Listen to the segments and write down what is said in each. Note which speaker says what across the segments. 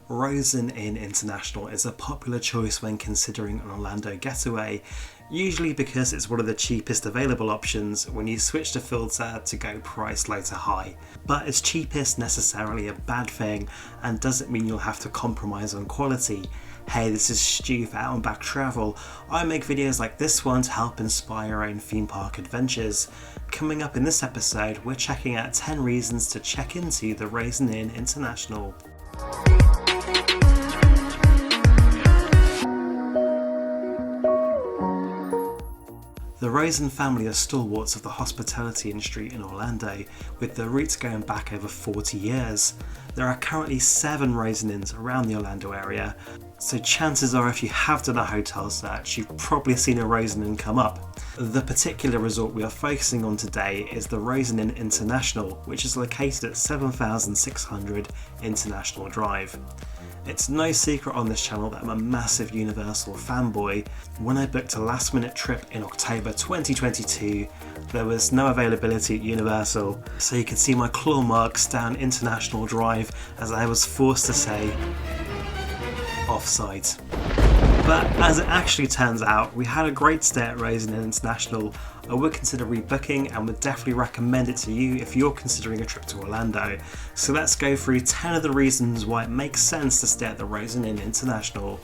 Speaker 1: Rosen Inn International is a popular choice when considering an Orlando getaway, usually because it's one of the cheapest available options when you switch the filter to go price low to high. But is cheapest necessarily a bad thing, and doesn't mean you'll have to compromise on quality? Hey, this is Stu for Out and Back Travel. I make videos like this one to help inspire your own theme park adventures. Coming up in this episode, we're checking out 10 reasons to check into the Rosen Inn International. The Rosen family are stalwarts of the hospitality industry in Orlando, with their roots going back over 40 years. There are currently 7 Rosen Inns around the Orlando area, so chances are if you have done a hotel search, you've probably seen a Rosen Inn come up. The particular resort we are focusing on today is the Rosen Inn International, which is located at 7600 International Drive. It's no secret on this channel that I'm a massive Universal fanboy. When I booked a last minute trip in October 2022, there was no availability at Universal, so you could see my claw marks down International Drive as I was forced to say, off-site. But as it actually turns out, we had a great stay at Rosen Inn International. I would consider rebooking and would definitely recommend it to you if you're considering a trip to Orlando. So let's go through 10 of the reasons why it makes sense to stay at the Rosen Inn International.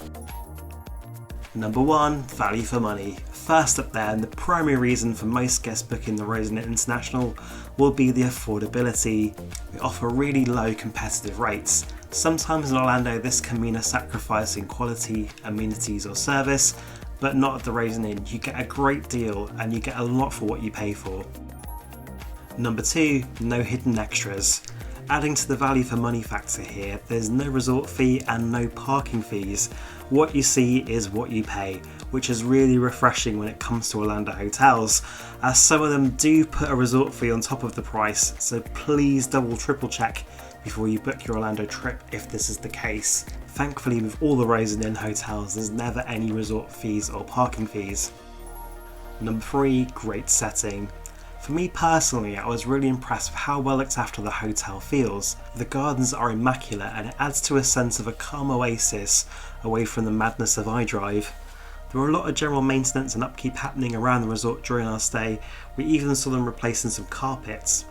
Speaker 1: Number 1, value for money. First up there, and the primary reason for most guests booking the Rosen Inn International will be the affordability. We offer really low competitive rates. Sometimes in Orlando this can mean a sacrifice in quality, amenities or service, but not at the Rosen Inn. You get a great deal and you get a lot for what you pay for. Number 2, no hidden extras. Adding to the value for money factor here, there's no resort fee and no parking fees. What you see is what you pay, which is really refreshing when it comes to Orlando hotels, as some of them do put a resort fee on top of the price, so please triple check before you book your Orlando trip if this is the case. Thankfully, with all the Rosen Inn hotels, there's never any resort fees or parking fees. Number 3, great setting. For me personally, I was really impressed with how well looked after the hotel feels. The gardens are immaculate and it adds to a sense of a calm oasis away from the madness of iDrive. There were a lot of general maintenance and upkeep happening around the resort during our stay. We even saw them replacing some carpets.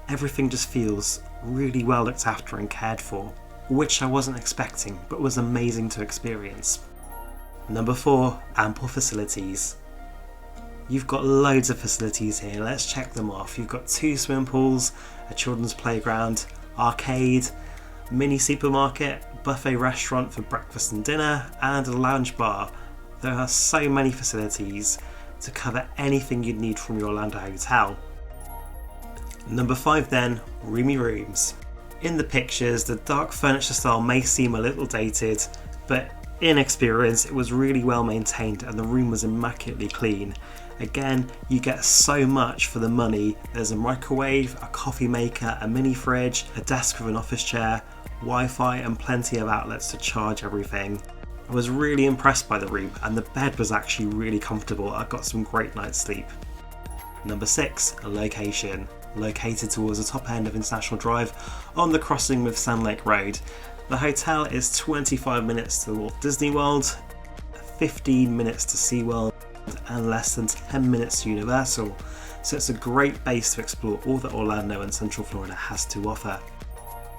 Speaker 1: Everything just feels really well looked after and cared for, which I wasn't expecting but was amazing to experience. Number 4, ample facilities. You've got loads of facilities here, let's check them off. You've got 2 swimming pools, a children's playground, arcade, mini supermarket, buffet restaurant for breakfast and dinner, and a lounge bar. There are so many facilities to cover anything you'd need from your Orlando hotel. Number 5 then, roomy rooms. In the pictures, the dark furniture style may seem a little dated, but in experience it was really well maintained and the room was immaculately clean. Again, you get so much for the money. There's a microwave, a coffee maker, a mini fridge, a desk with an office chair, Wi-Fi and plenty of outlets to charge everything. I was really impressed by the room and the bed was actually really comfortable. I got some great night's sleep. Number 6, a location. Located towards the top end of International Drive on the crossing with Sand Lake Road. The hotel is 25 minutes to Walt Disney World, 15 minutes to SeaWorld and less than 10 minutes to Universal, so it's a great base to explore all that Orlando and Central Florida has to offer.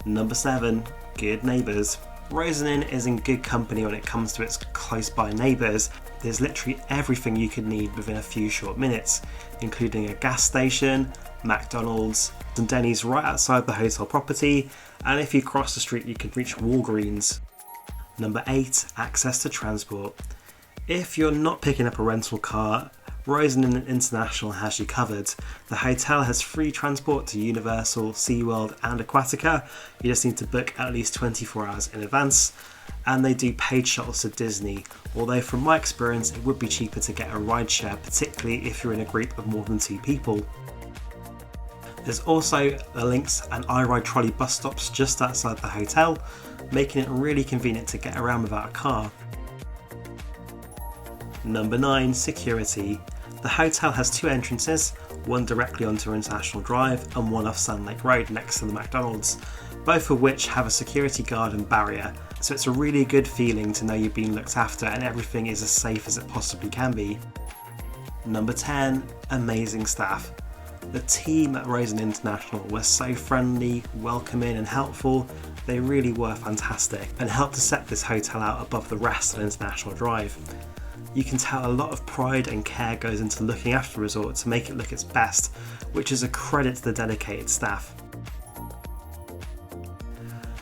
Speaker 1: Number 7, good neighbours. Rosen Inn is in good company when it comes to its close by neighbours. There's literally everything you could need within a few short minutes, including a gas station, McDonald's, and Denny's right outside the hotel property, and if you cross the street you can reach Walgreens. Number 8, access to transport. If you're not picking up a rental car, Rosen Inn International has you covered. The hotel has free transport to Universal, SeaWorld and Aquatica. You just need to book at least 24 hours in advance, and they do paid shuttles to Disney, although from my experience it would be cheaper to get a rideshare, particularly if you're in a group of more than 2 people. There's also the Lynx and iRide trolley bus stops just outside the hotel, making it really convenient to get around without a car. Number 9, security. The hotel has 2 entrances, one directly onto International Drive and one off Sand Lake Road next to the McDonald's. both of which have a security guard and barrier, so it's a really good feeling to know you're being looked after and everything is as safe as it possibly can be. Number 10, amazing staff. The team at Rosen International were so friendly, welcoming and helpful. They really were fantastic and helped to set this hotel out above the rest of International Drive. You can tell a lot of pride and care goes into looking after the resort to make it look its best, which is a credit to the dedicated staff.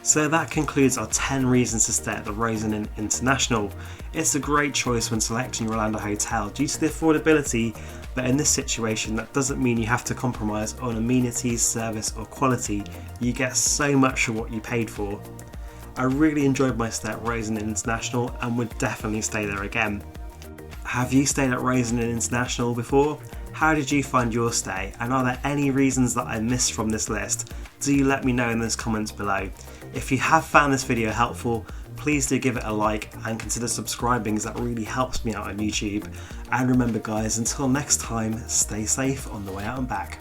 Speaker 1: So that concludes our 10 reasons to stay at the Rosen International. It's a great choice when selecting your Orlando hotel due to the affordability, but in this situation that doesn't mean you have to compromise on amenities, service or quality. You get so much for what you paid for. I really enjoyed my stay at Rosen International and would definitely stay there again. Have you stayed at Rosen International before? How did you find your stay, and are there any reasons that I missed from this list? Do let me know in those comments below. If you have found this video helpful, please do give it a like and consider subscribing as that really helps me out on YouTube. And remember guys, until next time, stay safe on the way out and back.